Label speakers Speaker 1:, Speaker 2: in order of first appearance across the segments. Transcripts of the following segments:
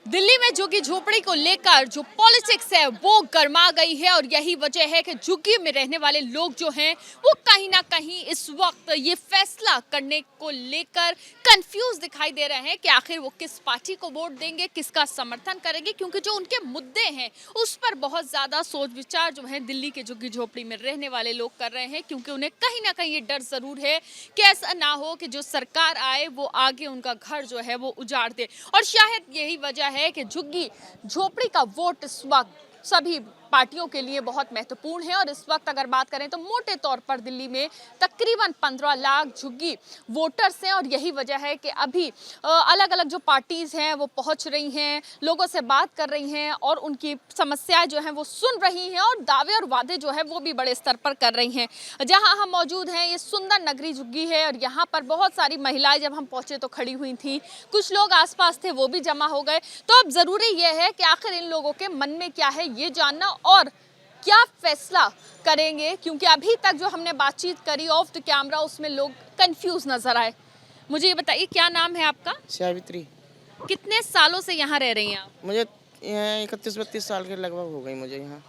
Speaker 1: दिल्ली में झुग्गी झोपड़ी को लेकर जो पॉलिटिक्स है वो गर्मा गई है और यही वजह है कि झुग्गी में रहने वाले लोग जो हैं वो कहीं ना कहीं इस वक्त ये फैसला करने को लेकर कंफ्यूज दिखाई दे रहे हैं कि आखिर वो किस पार्टी को वोट देंगे, किसका समर्थन करेंगे, क्योंकि जो उनके मुद्दे हैं उस पर बहुत ज्यादा सोच विचार जो है दिल्ली के झुग्गी झोपड़ी में रहने वाले लोग कर रहे हैं, क्योंकि उन्हें कहीं ना कहीं ये डर जरूर है कि ऐसा ना हो कि जो सरकार आए वो आगे उनका घर जो है वो उजाड़ दे। और शायद यही वजह है कि झुग्गी झोपड़ी का वोट इस वक्त सभी पार्टियों के लिए बहुत महत्वपूर्ण है। और इस वक्त अगर बात करें तो मोटे तौर पर दिल्ली में तकरीबन 15 लाख झुग्गी वोटर्स हैं और यही वजह है कि अभी अलग अलग जो पार्टीज हैं वो पहुंच रही हैं, लोगों से बात कर रही हैं और उनकी समस्याएं जो हैं वो सुन रही हैं और दावे और वादे जो है वो भी बड़े स्तर पर कर रही हैं। जहां हम मौजूद हैं ये सुंदर नगरी झुग्गी है और यहाँ पर बहुत सारी महिलाएं जब हम पहुंचे तो खड़ी हुई थी, कुछ लोग आसपास थे वो भी जमा हो गए। तो अब जरूरी यह है कि आखिर इन लोगों के मन में क्या है ये जानना और क्या फैसला करेंगे, क्योंकि अभी तक जो हमने बातचीत करी ऑफ द कैमरा उसमें लोग कंफ्यूज नजर आए। मुझे ये बताइए क्या नाम है आपका?
Speaker 2: सावित्री।
Speaker 1: कितने सालों से यहाँ रह रही हैं आप?
Speaker 2: मुझे 31-32 साल के लगभग हो गई मुझे यहाँ।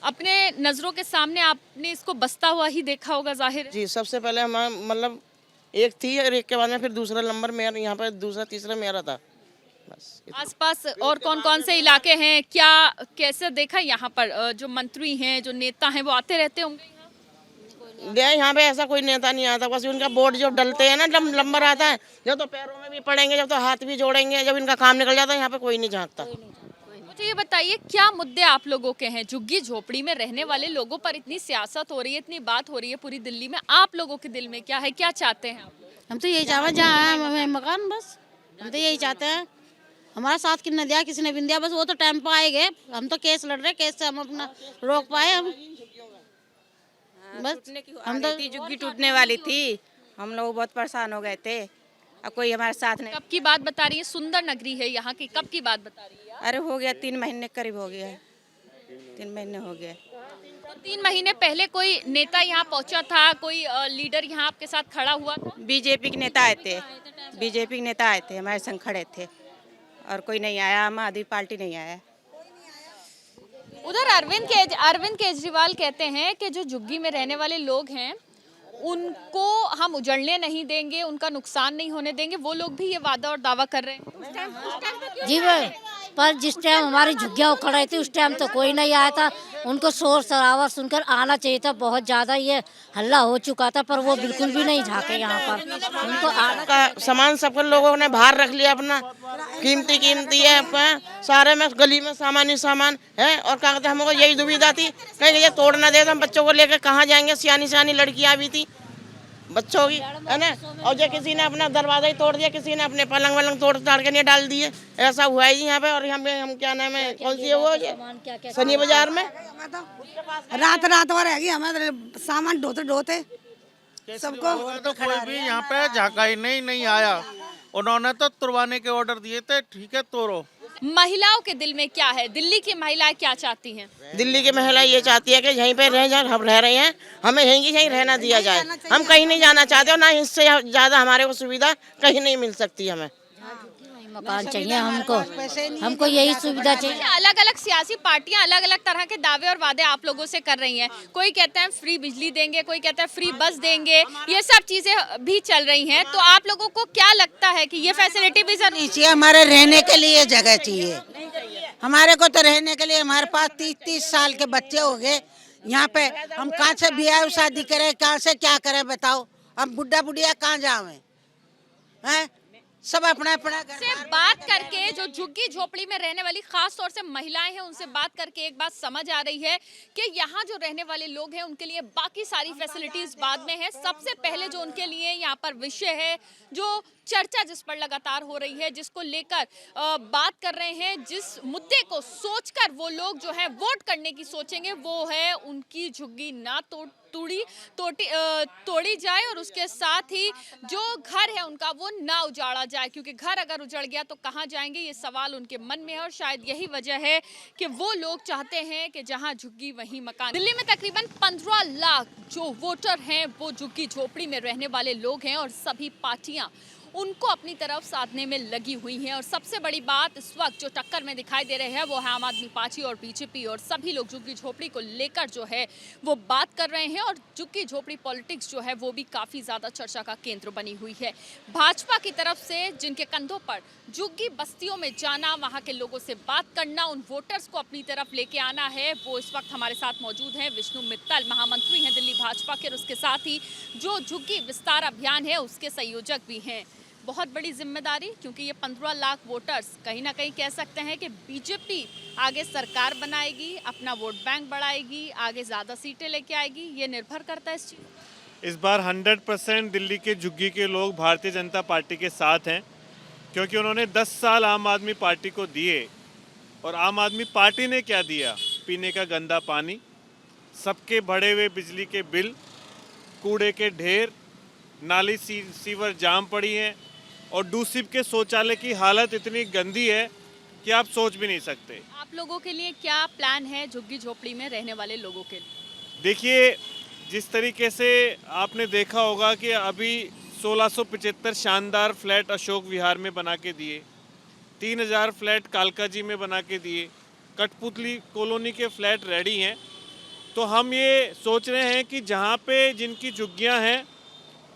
Speaker 1: अपने नजरों के सामने आपने इसको बसता हुआ ही देखा होगा जाहिर है।
Speaker 2: जी, सबसे पहले हमारा मतलब एक थी और एक के बाद में फिर दूसरा नंबर मेरा, यहाँ पर दूसरा तीसरा मेरा था। बस
Speaker 1: आसपास और कौन कौन से इलाके हैं, क्या कैसे देखा यहाँ पर जो मंत्री हैं जो नेता हैं वो आते रहते होंगे
Speaker 2: यहाँ पे ऐसा कोई नेता नहीं आता, बस उनका वोट जब डलते हैं ना नंबर आता है, जब तो पैरों में भी पड़ेंगे, जब तो हाथ भी जोड़ेंगे, जब इनका काम निकल जाता है यहाँ पे कोई नहीं झांकता।
Speaker 1: मुझे ये बताइए क्या मुद्दे आप लोगों के हैं? झुग्गी झोपड़ी में रहने वाले लोगों पर इतनी सियासत हो रही है, इतनी बात हो रही है पूरी दिल्ली में, आप लोगों के दिल में क्या है, क्या चाहते हैं आप लोग?
Speaker 3: हम तो यही चाहते जहाँ मकान, बस हम तो यही चाहते हैं। हमारा साथ किसी ने दिया किसी ने भी दिया, बस वो तो टाइम पर आएंगे। हम तो केस लड़ रहे, केस से हम अपना रोक पाए हम बस।
Speaker 4: हम तो झुग्गी टूटने वाली थी, हम लोग बहुत परेशान हो गए थे, अब कोई हमारे साथ नहीं।
Speaker 1: कब की बात बता रही है? सुंदर नगरी है यहाँ की, कब की बात बता रही है?
Speaker 4: अरे हो गया 3 महीने करीब हो गया है, 3 महीने हो गए।
Speaker 1: तो 3 महीने पहले कोई नेता यहाँ पहुँचा था, कोई लीडर यहाँ आपके साथ खड़ा हुआ था?
Speaker 4: बीजेपी के नेता आए थे, बीजेपी के नेता आए थे, हमारे संग खड़े थे, और कोई नहीं आया, आम आदमी पार्टी नहीं आया।
Speaker 1: उधर अरविंद केजरीवाल कहते हैं कि जो झुग्गी में रहने वाले लोग हैं उनको हम उजड़ने नहीं देंगे, उनका नुकसान नहीं होने देंगे। वो लोग भी ये वादा और दावा कर रहे हैं।
Speaker 3: जी भाई, पर जिस टाइम हमारी झुग्गियाँ उखड़ रही थी उस टाइम तो कोई नहीं आया था। उनको शोर शराबा सुनकर आना चाहिए था, बहुत ज़्यादा ये हल्ला हो चुका था, पर वो बिल्कुल भी नहीं झाँके यहाँ पर। उनको आना
Speaker 2: का सामान सबके लोगों ने बाहर रख लिया, अपना कीमती है सारे में, गली में सामान ही सामान है। और क्या कहते हैं, हमको यही दुविधा थी कहीं ये तोड़ ना दे तो हम बच्चों को लेकर कहाँ जाएंगे। सियानी लड़कियाँ भी थी बच्चों की, है ना। और जो किसी ने अपना दरवाजा ही तोड़ दिया, किसी ने अपने पलंग वलंग तोड़ के नहीं डाल दिए, ऐसा हुआ है यहाँ पे। और हम क्या नाम है, कौन सी है वो सनी बाजार में
Speaker 5: रात भर रहेगी, हमें सामान ढोते सबको।
Speaker 6: तो कोई भी यहाँ पे झाँका ही नहीं आया, उन्होंने तो तुड़वाने के ऑर्डर दिए थे, ठीक है तोड़ो।
Speaker 1: महिलाओं के दिल में क्या है? दिल्ली की महिलाएं क्या चाहती हैं?
Speaker 2: दिल्ली की महिला ये चाहती है कि यहीं पे रह जाए, हम रह रहे हैं, हमें यहीं रहना दिया जाए। हम कहीं नहीं जाना चाहते और ना इससे ज़्यादा हमारे को सुविधा कहीं नहीं मिल सकती हमें।
Speaker 3: मकान चाहिए हमको यही सुविधा चाहिए।
Speaker 1: अलग अलग सियासी पार्टियां अलग अलग तरह के दावे और वादे आप लोगों से कर रही हैं। कोई कहता है फ्री बिजली देंगे, कोई कहता है फ्री बस देंगे, ये सब चीजें भी चल रही हैं। तो आप लोगों को क्या लगता है कि ये फैसिलिटी भी जरूरी
Speaker 5: चाहिए? हमारे रहने के लिए जगह चाहिए, हमारे को तो रहने के लिए। हमारे पास 30 साल के बच्चे हो गए यहाँ पे, हम कहाँ से ब्याह शादी करें, कहाँ से क्या करें बताओ। हम बुढ़ा बुढ़िया कहाँ जावे हैं, सब अपना अपना
Speaker 1: से बात करके जो झुग्गी झोपड़ी में रहने वाली खास तौर से महिलाएं हैं उनसे बात करके एक बात समझ आ रही है कि यहाँ जो रहने वाले लोग हैं उनके लिए बाकी सारी फैसिलिटीज बाद में है। सबसे पहले जो उनके लिए यहाँ पर विषय है, जो चर्चा जिस पर लगातार हो रही है, जिसको लेकर बात कर रहे हैं, जिस मुद्दे को सोचकर वो लोग जो है वोट करने की सोचेंगे, वो है उनकी झुग्गी ना तोड़ी जाए और उसके साथ ही जो घर है उनका वो ना उजाड़ा जाए, क्योंकि घर अगर उजड़ गया तो कहाँ जाएंगे, ये सवाल उनके मन में है। और शायद यही वजह है कि वो लोग चाहते हैं कि जहां झुग्गी वहीं मकान। दिल्ली में तकरीबन 15 लाख जो वोटर हैं वो झुग्गी झोपड़ी में रहने वाले लोग हैं और सभी पार्टियां उनको अपनी तरफ साधने में लगी हुई हैं। और सबसे बड़ी बात इस वक्त जो टक्कर में दिखाई दे रहे हैं वो है आम आदमी पार्टी और बीजेपी, और सभी लोग झुग्गी झोपड़ी को लेकर जो है वो बात कर रहे हैं। और झुग्गी झोपड़ी पॉलिटिक्स जो है वो भी काफ़ी ज़्यादा चर्चा का केंद्र बनी हुई है। भाजपा की तरफ से जिनके कंधों पर झुग्गी बस्तियों में जाना, वहाँ के लोगों से बात करना, उन वोटर्स को अपनी तरफ लेके आना है, वो इस वक्त हमारे साथ मौजूद हैं। विष्णु मित्तल महामंत्री हैं दिल्ली भाजपा के, और उसके साथ ही जो झुग्गी विस्तार अभियान है उसके संयोजक भी हैं। बहुत बड़ी जिम्मेदारी, क्योंकि ये 15 लाख वोटर्स कहीं ना कहीं कह सकते हैं कि बीजेपी आगे सरकार बनाएगी, अपना वोट बैंक बढ़ाएगी, आगे ज़्यादा सीटें लेके आएगी, ये निर्भर करता है इस चीज़।
Speaker 7: इस बार 100% दिल्ली के झुग्गी के लोग भारतीय जनता पार्टी के साथ हैं, क्योंकि उन्होंने 10 साल आम आदमी पार्टी को दिए। और आम आदमी पार्टी ने क्या दिया? पीने का गंदा पानी, सबके बढ़े हुए बिजली के बिल, कूड़े के ढेर, नाली सीवर जाम पड़ी हैं, और डूसिप के शौचालय की हालत इतनी गंदी है कि आप सोच भी नहीं सकते।
Speaker 1: आप लोगों के लिए क्या प्लान है झुग्गी झोपड़ी में रहने वाले लोगों के लिए?
Speaker 7: देखिए, जिस तरीके से आपने देखा होगा कि अभी 1675 शानदार फ्लैट अशोक विहार में बना के दिए, 3000 फ्लैट कालका जी में बना के दिए, कठपुतली कॉलोनी के फ्लैट रेडी हैं। तो हम ये सोच रहे हैं कि जहाँ पे जिनकी झुग्गियाँ हैं,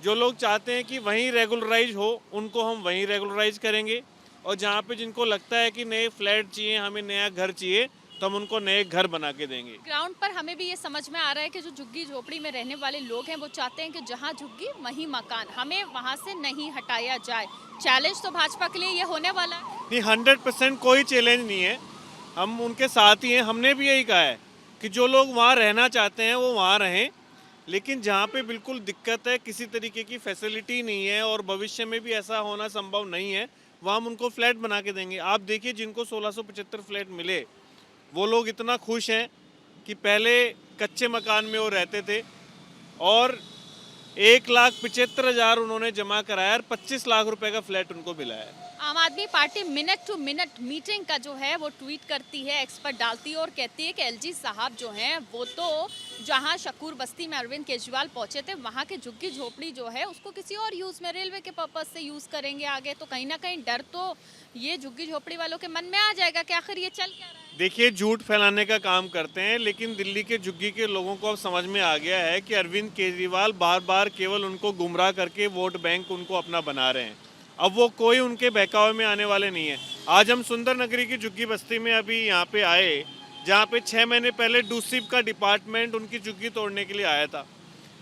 Speaker 7: जो लोग चाहते हैं कि वहीं रेगुलराइज हो, उनको हम वहीं रेगुलराइज करेंगे। और जहाँ पे जिनको लगता है कि नए फ्लैट चाहिए, हमें नया घर चाहिए, तो हम उनको नए घर बना के देंगे।
Speaker 1: ग्राउंड पर हमें भी ये समझ में आ रहा है कि जो झुग्गी झोपड़ी में रहने वाले लोग हैं वो चाहते हैं कि जहाँ झुग्गी वहीं मकान, हमें वहाँ से नहीं हटाया जाए। चैलेंज तो भाजपा के लिए ये होने वाला है।
Speaker 7: नहीं, 100% कोई चैलेंज नहीं है, हम उनके साथ ही हैं। हमने भी यही कहा है कि जो लोग वहाँ रहना चाहते हैं वो वहाँ रहें, लेकिन जहाँ पे बिल्कुल दिक्कत है, किसी तरीके की फैसिलिटी नहीं है और भविष्य में भी ऐसा होना संभव नहीं है, वहाँ हम उनको फ्लैट बना के देंगे। आप देखिए, जिनको 1675 फ्लैट मिले वो लोग इतना खुश हैं कि पहले कच्चे मकान में वो रहते थे, और 1,75,000 उन्होंने जमा कराया और 25 लाख रुपए का फ्लैट उनको मिला है।
Speaker 1: आम आदमी party minute to minute meeting का जो है वो ट्वीट करती है, एक्स पर डालती है और कहती है कि एलजी साहब जो हैं वो तो जहां शकूर बस्ती में अरविंद केजरीवाल पहुंचे थे, वहां के झुग्गी झोपड़ी जो है उसको किसी और यूज़ में, रेलवे के पर्पज से यूज़ करेंगे आगे। तो कहीं ना कहीं डर तो ये झुग्गी झोपड़ी वालों के मन में आ जाएगा कि आखिर ये चल क्या रहा है।
Speaker 7: देखिए, झूठ फैलाने का काम करते हैं, लेकिन दिल्ली के झुग्गी के लोगों को अब समझ में आ गया है कि अरविंद केजरीवाल बार बार केवल उनको गुमराह करके वोट बैंक उनको अपना बना रहे हैं। अब वो कोई उनके बहकावे में आने वाले नहीं है। आज हम सुंदर नगरी की झुग्गी बस्ती में अभी यहाँ पे आए, जहाँ पे 6 महीने पहले डूसिप का डिपार्टमेंट उनकी झुग्गी तोड़ने के लिए आया था।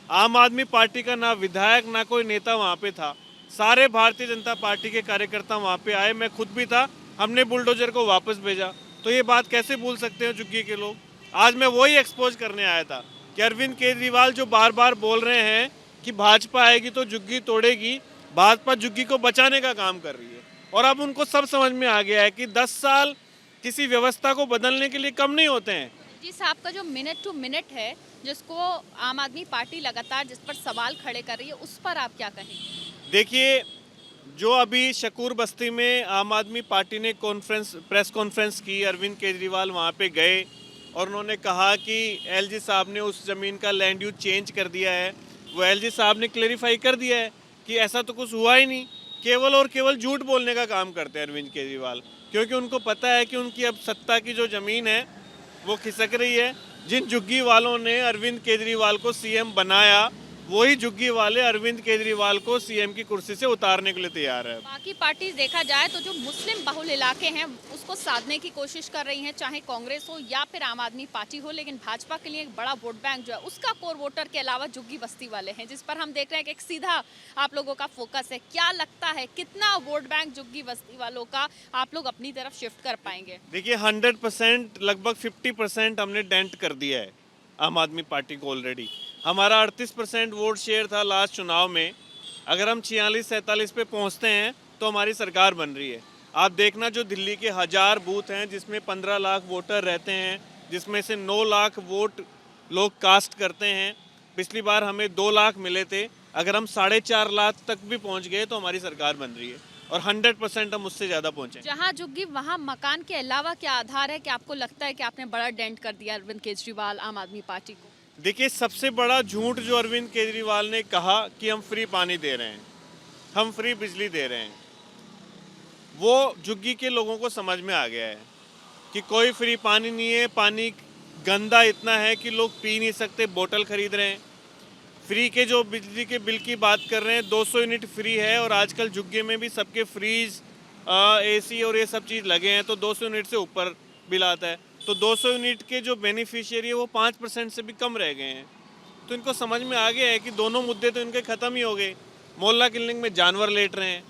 Speaker 7: आम आदमी पार्टी का ना विधायक ना कोई नेता वहाँ पे था, सारे भारतीय जनता पार्टी के कार्यकर्ता वहाँ पे आए, मैं खुद भी था। हमने बुलडोजर को वापस भेजा। तो ये बात कैसे भूल सकते हैं झुग्गी के लोग? आज मैं वही एक्सपोज करने आया था कि अरविंद केजरीवाल जो बार बार बोल रहे हैं कि भाजपा आएगी तो झुग्गी तोड़ेगी, भाजपा झुग्गी को बचाने का काम कर रही है। और अब उनको सब समझ में आ गया है कि 10 साल किसी व्यवस्था को बदलने के लिए कम नहीं होते हैं।
Speaker 1: जी साहब, का जो मिनट टू मिनट है जिसको आम आदमी पार्टी लगातार जिस पर सवाल खड़े कर रही है, उस पर आप क्या कहेंगे?
Speaker 7: देखिए, जो अभी शकूर बस्ती में आम आदमी पार्टी ने प्रेस कॉन्फ्रेंस की, अरविंद केजरीवाल वहाँ पे गए और उन्होंने कहा कि एलजी साहब ने उस ज़मीन का लैंड यूज चेंज कर दिया है। वो एलजी साहब ने क्लेरिफाई कर दिया है कि ऐसा तो कुछ हुआ ही नहीं। केवल और केवल झूठ बोलने का काम करते हैं अरविंद केजरीवाल, क्योंकि उनको पता है कि उनकी अब सत्ता की जो ज़मीन है वो खिसक रही है। जिन झुग्गी वालों ने अरविंद केजरीवाल को सीएम बनाया, वही झुग्गी वाले अरविंद केजरीवाल को सीएम की कुर्सी से उतारने के लिए तैयार है।
Speaker 1: बाकी पार्टी देखा जाए तो जो मुस्लिम बहुल इलाके हैं उसको साधने की कोशिश कर रही हैं, चाहे कांग्रेस हो या फिर आम आदमी पार्टी हो, लेकिन भाजपा के लिए एक बड़ा वोट बैंक जो है उसका कोर वोटर के अलावा झुग्गी बस्ती वाले हैं, जिस पर हम देख रहे हैं कि एक सीधा आप लोगों का फोकस है। क्या लगता है कितना वोट बैंक झुग्गी बस्ती वालों का आप लोग अपनी तरफ शिफ्ट कर पाएंगे?
Speaker 7: देखिए, 100% लगभग 50% हमने डेंट कर दिया है आम आदमी पार्टी को ऑलरेडी। हमारा 38% वोट शेयर था लास्ट चुनाव में। अगर हम 46-47 पे पहुंचते हैं तो हमारी सरकार बन रही है। आप देखना, जो दिल्ली के 1000 बूथ हैं जिसमें 15 लाख वोटर रहते हैं, जिसमें से 9 लाख वोट लोग कास्ट करते हैं। पिछली बार हमें 2 लाख मिले थे। अगर हम 4.5 लाख तक भी पहुंच गए तो हमारी सरकार बन रही है, और 100% हम उससे ज़्यादा पहुंचे।
Speaker 1: जहां झुग्गी वहां मकान के अलावा क्या आधार है कि आपको लगता है कि आपने बड़ा डेंट कर दिया अरविंद केजरीवाल आम आदमी पार्टी को?
Speaker 7: देखिए, सबसे बड़ा झूठ जो अरविंद केजरीवाल ने कहा कि हम फ्री पानी दे रहे हैं, हम फ्री बिजली दे रहे हैं। वो झुग्गी के लोगों को समझ में आ गया है कि कोई फ्री पानी नहीं है, पानी गंदा इतना है कि लोग पी नहीं सकते, बोतल खरीद रहे हैं। फ्री के जो बिजली के बिल की बात कर रहे हैं, 200 यूनिट फ्री है और आजकल झुग्गी में भी सबके फ्रीज एसी और ये सब चीज़ लगे हैं, तो 200 यूनिट से ऊपर बिल आता है। तो 200 यूनिट के जो बेनिफिशियरी है वो 5% से भी कम रह गए हैं। तो इनको समझ में आ गया है कि दोनों मुद्दे तो इनके ख़त्म ही हो गए। मोहल्ला क्लिनिक में जानवर लेट रहे हैं।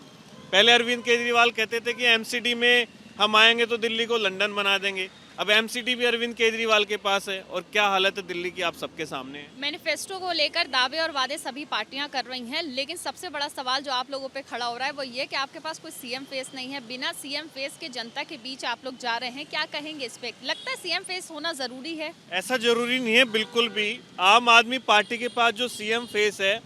Speaker 7: पहले अरविंद केजरीवाल कहते थे कि एमसीडी में हम आएंगे तो दिल्ली को लंदन बना देंगे। अब एमसीडी भी अरविंद केजरीवाल के पास है और क्या हालत है दिल्ली की आप सबके सामने है।
Speaker 1: मैनिफेस्टो को लेकर दावे और वादे सभी पार्टियां कर रही हैं, लेकिन सबसे बड़ा सवाल जो आप लोगों पे खड़ा हो रहा है वो ये कि आपके पास कोई सीएम फेस नहीं है। बिना सीएम फेस के जनता के बीच आप लोग जा रहे हैं, क्या कहेंगे इस पे? लगता है सीएम फेस होना जरूरी है?
Speaker 7: ऐसा जरूरी नहीं है बिल्कुल भी। आम आदमी पार्टी के पास जो सीएम फेस है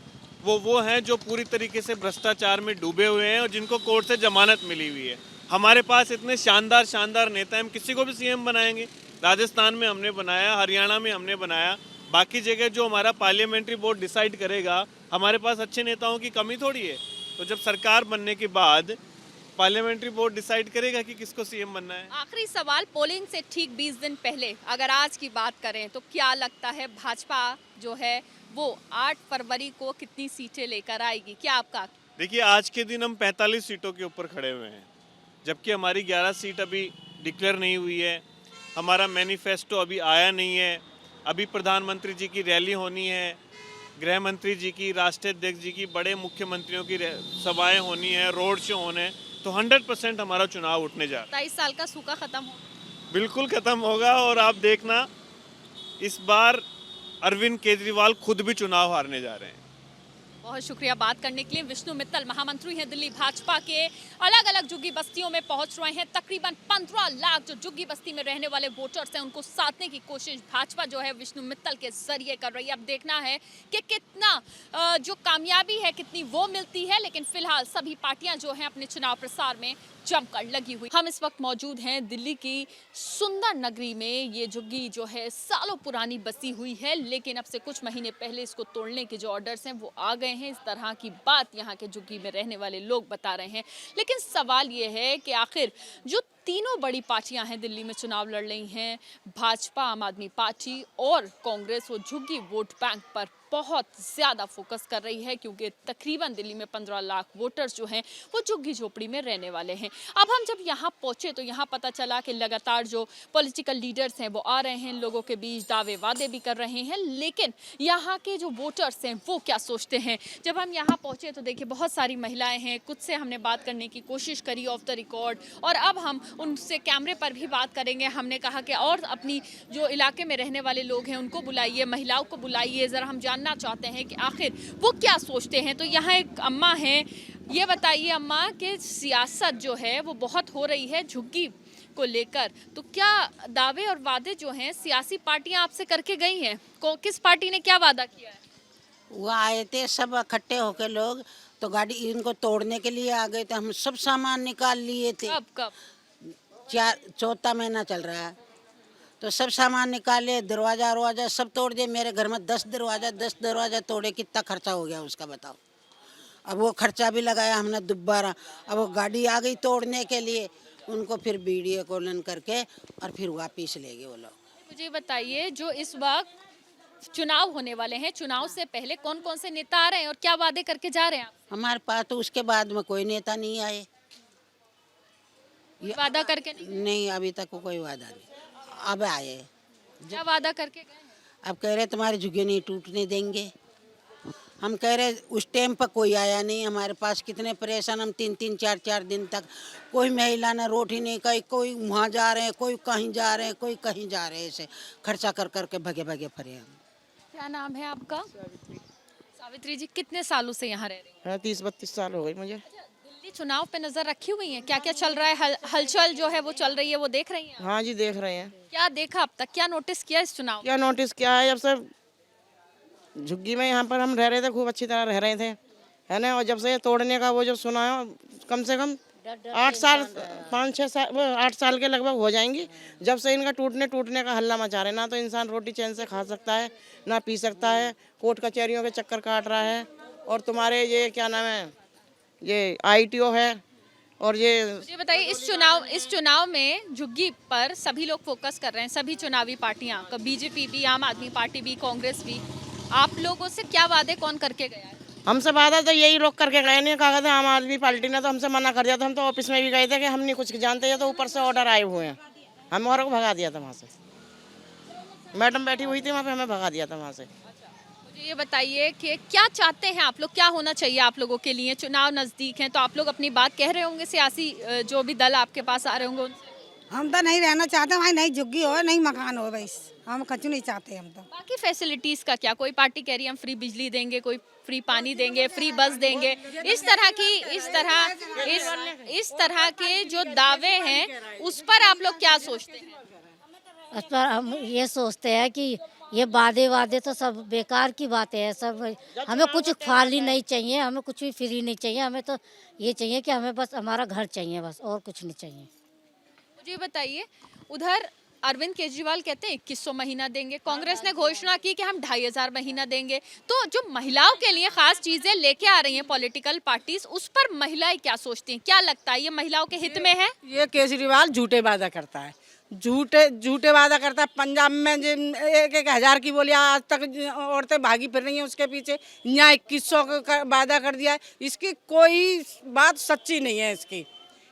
Speaker 7: वो हैं जो पूरी तरीके से भ्रष्टाचार में डूबे हुए हैं और जिनको कोर्ट से जमानत मिली हुई है। हमारे पास इतने शानदार नेता हैं, हम किसी को भी सीएम बनाएंगे। राजस्थान में हमने बनाया, हरियाणा में हमने बनाया, बाकी जगह जो हमारा पार्लियामेंट्री बोर्ड डिसाइड करेगा। हमारे पास अच्छे नेताओं की कमी थोड़ी है। तो जब सरकार बनने के बाद पार्लियामेंट्री बोर्ड डिसाइड करेगा कि किसको सीएम बनना है।
Speaker 1: आखिरी सवाल, पोलिंग से ठीक 20 दिन पहले अगर आज की बात करें तो क्या लगता है भाजपा जो है वो 8 फरवरी को कितनी सीटें लेकर आएगी? क्या आपका?
Speaker 7: देखिए, आज के दिन हम 45 सीटों के ऊपर खड़े हुए हैं, जबकि हमारी 11 सीट अभी डिक्लेयर नहीं हुई है। हमारा मैनिफेस्टो अभी आया नहीं है। अभी प्रधानमंत्री जी की रैली होनी है, गृह मंत्री जी की, राष्ट्रीय अध्यक्ष जी की, बड़े मुख्यमंत्रियों की सभाएं होनी है, रोड शो होने हैं। तो 100% हमारा चुनाव उठने जा रहा है।
Speaker 1: 23 साल का सूखा खत्म हो,
Speaker 7: बिल्कुल खत्म होगा और आप देखना इस बार अरविंद केजरीवाल खुद भी चुनाव हारने जा रहे हैं।
Speaker 1: बहुत शुक्रिया बात करने के लिए। विष्णु मित्तल महामंत्री हैं दिल्ली भाजपा के, अलग अलग झुग्गी बस्तियों में पहुंच रहे हैं। तकरीबन 15 लाख जो झुग्गी बस्ती में रहने वाले वोटर्स हैं उनको साधने की कोशिश भाजपा जो है विष्णु मित्तल के जरिए कर रही है। अब देखना है कि कितना जो कामयाबी है कितनी वो मिलती है, लेकिन फिलहाल सभी पार्टियां जो हैं अपने चुनाव प्रसार में जमकर लगी हुई। हम इस वक्त मौजूद हैं दिल्ली की सुंदर नगरी में। ये झुग्गी जो है सालों पुरानी बसी हुई है, लेकिन अब से कुछ महीने पहले इसको तोड़ने के जो ऑर्डर्स हैं वो आ गए हैं। इस तरह की बात यहाँ के झुग्गी में रहने वाले लोग बता रहे हैं। लेकिन सवाल ये है कि आखिर जो तीनों बड़ी पार्टियां हैं दिल्ली में चुनाव लड़ रही हैं, भाजपा, आम आदमी पार्टी और कांग्रेस, वो झुग्गी वोट बैंक पर बहुत ज़्यादा फोकस कर रही है, क्योंकि तकरीबन दिल्ली में 15 लाख वोटर्स जो हैं वो झुग्गी झोपड़ी में रहने वाले हैं। अब हम जब यहाँ पहुँचे तो यहाँ पता चला कि लगातार जो पॉलिटिकल लीडर्स हैं वो आ रहे हैं, लोगों के बीच दावे वादे भी कर रहे हैं, लेकिन यहाँ के जो वोटर्स हैं वो क्या सोचते हैं। जब हम यहाँ पहुँचे तो देखिए बहुत सारी महिलाएँ हैं, कुछ से हमने बात करने की कोशिश करी ऑफ द रिकॉर्ड, और अब हम उनसे कैमरे पर भी बात करेंगे। हमने कहा कि और अपनी जो इलाके में रहने वाले लोग हैं उनको बुलाइए, महिलाओं को बुलाइए, ज़रा हम जानना चाहते हैं कि आखिर वो क्या सोचते हैं। तो यहाँ एक अम्मा हैं, ये बताइए अम्मा कि सियासत जो है वो बहुत हो रही है झुग्गी को लेकर, तो क्या दावे और वादे जो हैं सियासी पार्टियां आपसे करके गई हैं? किस पार्टी ने क्या वादा किया है?
Speaker 5: वो आए थे सब इकट्ठे होके लोग, तो गाड़ी इनको तोड़ने के लिए आ गए थे। हम सब सामान निकाल लिए थे।
Speaker 1: कब?
Speaker 5: चौथा महीना चल रहा है, तो सब सामान निकाले, दरवाजा सब तोड़ दिए। मेरे घर में 10 दरवाजा तोड़े, कितना खर्चा हो गया उसका बताओ। अब वो खर्चा भी लगाया हमने दोबारा। अब वो गाड़ी आ गई तोड़ने के लिए, उनको फिर वीडियो कॉल करके और फिर वापिस ले गए वो लोग।
Speaker 1: मुझे बताइए, जो इस वक्त चुनाव होने वाले हैं, चुनाव से पहले कौन कौन से नेता आ रहे हैं और क्या वादे करके जा रहे हैं?
Speaker 5: हमारे पास तो उसके बाद में कोई नेता नहीं आए।
Speaker 1: वादा करके
Speaker 5: नहीं, अभी तक कोई वादा नहीं। अब आए,
Speaker 1: क्या वादा करके गए?
Speaker 5: अब कह रहे तुम्हारे झुग्गी नहीं टूटने देंगे। हम कह रहे उस टाइम पर कोई आया नहीं हमारे पास। कितने परेशान हम 3-3, 4-4 दिन तक। कोई महिला ने रोटी नहीं खाई, कोई वहाँ जा रहे हैं, कोई कहीं जा रहे हैं, कोई कहीं जा रहे हैं। ऐसे खर्चा कर करके भगे फरे हम।
Speaker 1: क्या नाम है आपका? सावित्री जी, कितने सालों से यहाँ रह रही हैं?
Speaker 2: 30-32 साल हो गई मुझे।
Speaker 1: दिल्ली चुनाव पे नजर रखी हुई है, क्या क्या चल रहा है, हलचल जो है वो चल रही है, वो देख रही हैं?
Speaker 2: हाँ जी, देख रहे हैं।
Speaker 1: क्या देखा अब तक, क्या नोटिस किया इस चुनाव?
Speaker 2: क्या नोटिस किया है, जब से झुग्गी में यहाँ पर हम रह रहे थे, खूब अच्छी तरह रह रहे थे, है ना। और जब से तोड़ने का वो जो सुना है, कम से कम 8 साल, 5-6 साल, वो 8 साल के लगभग हो जाएंगी, जब से इनका टूटने का हल्ला मचा रहे। ना तो इंसान रोटी चैन से खा सकता है, ना पी सकता है, कोर्ट कचहरियों के चक्कर काट रहा है। और तुम्हारे ये क्या नाम है, ये ITO है और ये
Speaker 1: मुझे बताइए इस चुनाव में झुग्गी पर सभी लोग फोकस कर रहे हैं, सभी चुनावी पार्टियां, बीजेपी भी, आम आदमी पार्टी भी, कांग्रेस भी। आप लोगों से क्या वादे कौन करके गया है?
Speaker 2: हमसे वादा तो यही लोग करके गए नहीं, कहा था आम आदमी पार्टी ने तो हमसे मना कर दिया था। हम तो ऑफिस में भी गए थे कि हम नहीं कुछ जानते हैं, तो ऊपर से ऑर्डर आए हुए हैं, हमें और को भगा दिया था वहाँ से। मैडम बैठी हुई थी वहाँ पे, हमें भगा दिया था वहाँ से।
Speaker 1: मुझे ये बताइए कि क्या चाहते हैं आप लोग, क्या होना चाहिए आप लोगों के लिए? चुनाव नज़दीक हैं तो आप लोग अपनी बात कह रहे होंगे, सियासी जो भी दल आपके पास आ रहे होंगे उनसे।
Speaker 8: हम तो नहीं रहना चाहते, भाई नहीं झुग्गी हो नहीं मकान हो, बस हम कचू नहीं चाहते हम तो।
Speaker 1: बाकी फैसिलिटीज का क्या? कोई पार्टी कह रही है हम फ्री बिजली देंगे, कोई फ्री पानी देंगे, फ्री बस देंगे, इस तरह के जो दावे हैं उस पर आप लोग क्या सोचते हैं?
Speaker 3: उस पर हम ये सोचते हैं कि ये वादे तो सब बेकार की बातें हैं सब। हमें कुछ खाली नहीं चाहिए, हमें कुछ भी फ्री नहीं चाहिए, हमें तो ये चाहिए कि हमें बस हमारा घर चाहिए, बस और कुछ नहीं चाहिए।
Speaker 1: मुझे बताइए, उधर अरविंद केजरीवाल कहते हैं 2100 महीना देंगे, कांग्रेस ने घोषणा की कि हम 2500 महीना देंगे। तो जो महिलाओं के लिए खास चीजें लेके आ रही हैं पॉलिटिकल पार्टीज, उस पर महिलाएं क्या सोचती हैं? क्या लगता है ये महिलाओं के हित में है?
Speaker 5: ये केजरीवाल झूठे वादा करता है, झूठे वादा करता है। पंजाब में 1,000 की बोली, आज तक औरतें भागी फिर रही हैं उसके पीछे। यहाँ 2100 का वादा कर दिया है। इसकी कोई बात सच्ची नहीं है इसकी।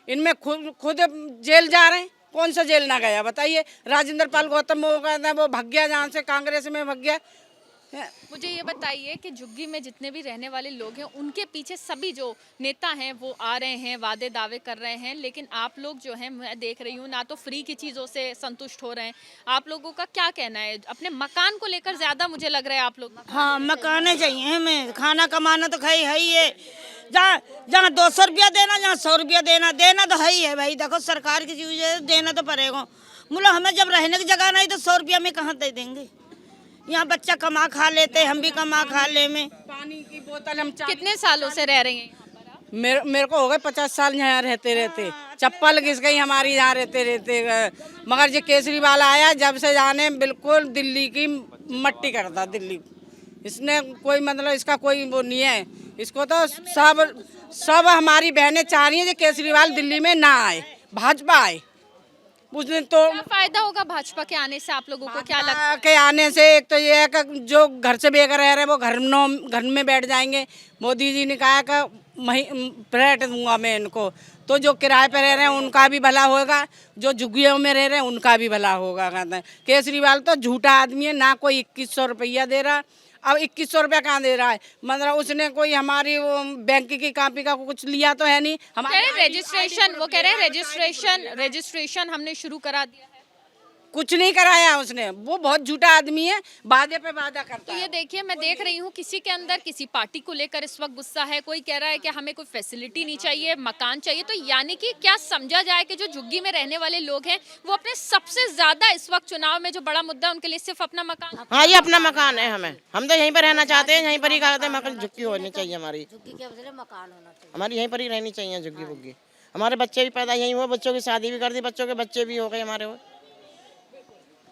Speaker 5: इनमें खुद जेल जा रहे हैं, कौन सा जेल ना गया बताइए? राजेंद्र पाल गौतम वो कहता है वो भाग गया, जहाँ से कांग्रेस में भाग गया।
Speaker 1: मुझे ये बताइए कि झुग्गी में जितने भी रहने वाले लोग हैं उनके पीछे सभी जो नेता हैं वो आ रहे हैं, वादे दावे कर रहे हैं, लेकिन आप लोग जो हैं मैं देख रही हूँ ना तो फ्री की चीज़ों से संतुष्ट हो रहे हैं। आप लोगों का क्या कहना है? अपने मकान को लेकर ज़्यादा मुझे लग रहा है आप लोग।
Speaker 9: हाँ, मकान चाहिए हमें, खाना कमाना तो खाई है ही है। जहाँ 200 रुपया देना, जहाँ 100 रुपया देना तो है ही है भाई। देखो सरकार की चीज़ है, देना तो पड़ेगा। बोलो हमें जब रहने की जगह नहीं तो 100 रुपया में कहाँ दे देंगे? यहाँ बच्चा कमा खा लेते, हम भी कमा खा ले में।
Speaker 5: पानी की बोतल हम
Speaker 1: कितने सालों से रह रही हैं?
Speaker 5: मेरे को हो गए 50 साल यहाँ रहते चप्पल घिस गई हमारी यहाँ रहते। मगर जो केजरीवाल आया जब से जाने बिल्कुल दिल्ली की मट्टी करता दिल्ली। इसने कोई मतलब इसका कोई वो नहीं है। इसको तो सब हमारी बहनें चाह रही हैं कि केजरीवाल दिल्ली में ना आए, भाजपा आए। उस दिन तो
Speaker 1: क्या फायदा होगा भाजपा के आने से? आप लोगों को क्या लगता है?
Speaker 5: के आने से एक तो ये है कि जो घर से बेघर रह रहे हैं वो घर में बैठ जाएंगे। मोदी जी ने कहा कि फ्लैट दूंगा मैं इनको, तो जो किराए पे रह रहे हैं उनका भी भला होगा, जो झुग्गियों में रह रहे हैं उनका भी भला होगा। कहते हैं केजरीवाल तो झूठा आदमी है, ना कोई 2100 रुपया दे रहा। अब 2100 रुपया कहाँ दे रहा है? मतलब उसने कोई हमारी वो बैंक की कॉपी का कुछ लिया तो है नहीं।
Speaker 1: हमारे रजिस्ट्रेशन हमने शुरू करा दिया है।
Speaker 5: कुछ नहीं कराया उसने, वो बहुत झूठा आदमी है, वादे पे वादा करता
Speaker 1: तो
Speaker 5: है।
Speaker 1: ये देखिए, मैं देख रही हूँ किसी के अंदर किसी पार्टी को लेकर इस वक्त गुस्सा है। कोई कह रहा है कि हमें कोई फैसिलिटी नहीं चाहिए, मकान चाहिए। तो यानी कि क्या समझा जाए कि जो झुग्गी में रहने वाले लोग हैं वो अपने सबसे ज्यादा इस वक्त चुनाव में जो बड़ा मुद्दा उनके लिए सिर्फ अपना मकान।
Speaker 2: हाँ, ये अपना मकान है। हम तो यहीं पर रहना चाहते हैं, यहीं पर ही कहते हैं मकान झुग्गी होनी चाहिए हमारी।
Speaker 3: झुग्गी के बदले मकान होना चाहिए,
Speaker 2: हमारी यहीं पर ही रहनी चाहिए झुग्गी बुग्गी। हमारे बच्चे भी पैदा यहीं हुए, बच्चों की शादी भी कर दी, बच्चों के बच्चे भी हो गए हमारे वो।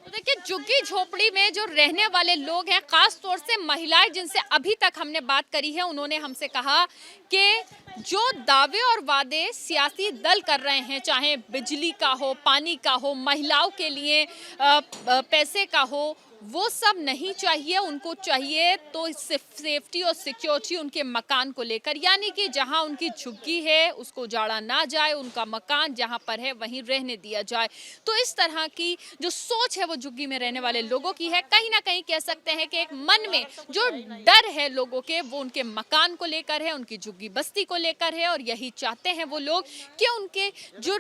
Speaker 1: तो देखिए, झुग्गी झोपड़ी में जो रहने वाले लोग हैं, खास तौर से महिलाएं जिनसे अभी तक हमने बात करी है, उन्होंने हमसे कहा कि जो दावे और वादे सियासी दल कर रहे हैं, चाहे बिजली का हो, पानी का हो, महिलाओं के लिए पैसे का हो, वो सब नहीं चाहिए। उनको चाहिए तो सेफ्टी और सिक्योरिटी उनके मकान को लेकर, यानी कि जहां उनकी झुग्गी है उसको जाड़ा ना जाए, उनका मकान जहां पर है वहीं रहने दिया जाए। तो इस तरह की जो सोच है वो झुग्गी में रहने वाले लोगों की है। कहीं ना कहीं कह सकते हैं कि एक मन में जो डर है लोगों के, वो उनके मकान को लेकर है, उनकी झुग्गी बस्ती को लेकर है, और यही चाहते हैं वो लोग कि उनके जो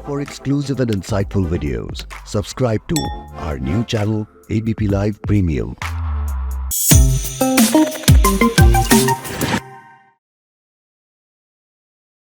Speaker 10: For exclusive and insightful videos, subscribe to our new channel ABP Live Premium.